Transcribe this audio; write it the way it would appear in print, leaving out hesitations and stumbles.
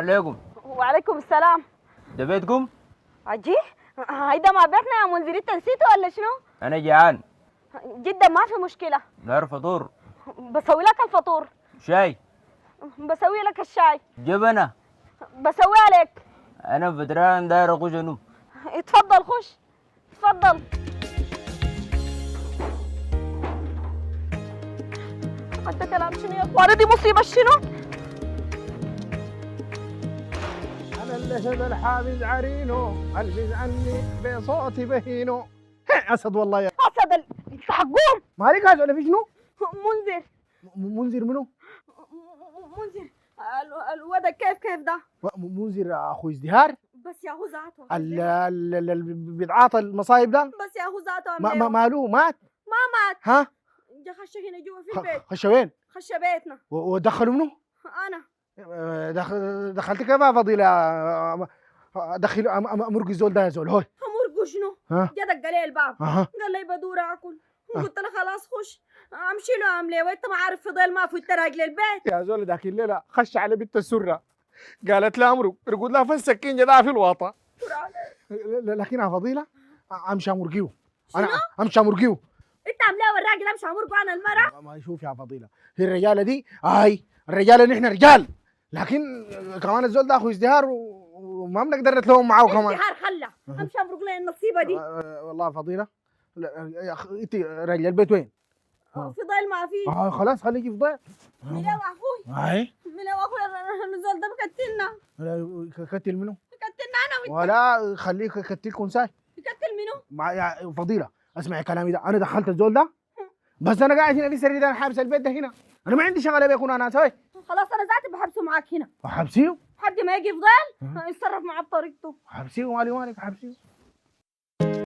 عليكم. وعليكم السلام. ده بيتكم؟ عجي هيدا ما بيتنا يا منذر، انت نسيته ولا شنو؟ انا جعان جدا ما في مشكلة. داير فطور. بسوي لك الفطور. شاي. بسوي لك الشاي. جبنة. بسوي عليك. انا فتران داير اخش انوم. اتفضل خش. اتفضل. انت كلام شنو يا اخواني؟ دي مصيبة شنو؟ أنا الأسد الحامد عرينو، الفز عني بصوتي بهينو. أسد والله يا اسد انت حقوم. مالك هذا ولا في شنو؟ منذر. منذر منو؟ منذر الولد كيف ده؟ منذر أخو ازدهار؟ بس يا هو ذاته اللي بيتعاطى المصايب ده؟ بس يا هو ذاته ماله مات؟ ما مات. ها؟ جا خش هنا جوا في البيت. خش وين؟ خش بيتنا. ودخلوا منو؟ انا دخلت كيف يا فضيلة؟ دخل امرق الزول ده يا زول هوي. امرقوا شنو؟ ها؟ جا دق لي الباب. اها قال لي بدور اكل. قلت له خلاص خش. امشي له اعمل ايه وانت ما عارف فضيل ما في راجل البيت. يا زول ذاك الليلة خش على بنت السرة قالت له امرق رقود لها فين السكين جدها في الواطة. لكن يا فضيلة امشي امرقيو. انا امشي امرقيو. انت عامل ايه والراجل امشي امرقه انا المرة؟ ما شوف يا فضيلة هي الرجالة دي الرجالة نحن رجال، لكن كمان الزول ده اخو ازدهار وما بنقدر نتلوم معاه كمان. ازدهار خلى امشي امرق لي النصيبة دي. والله يا فضيلة يا اخي انت راجل البيت وين؟ فضيل ما في. خلاص خليه يجي فضيل. من ايه واخوي؟ اي من ايه واخوي الزول ده مكتلنا. كتل منو؟ مكتلنا انا وانت. ولا خليه يكتلكم ساي. يكتل منو؟ يا فضيلة اسمعي كلامي ده، انا دخلت الزول ده بس انا قاعد هنا لسه انا حابس البيت ده هنا، انا ما عندي شغله بيكون انا سوي. خلاص انا ذاتي بحبسه معاك هنا. حبسيه حد ما يجي فضيل يتصرف معاه بطريقته. حبسيه مالي مالك حبسيه.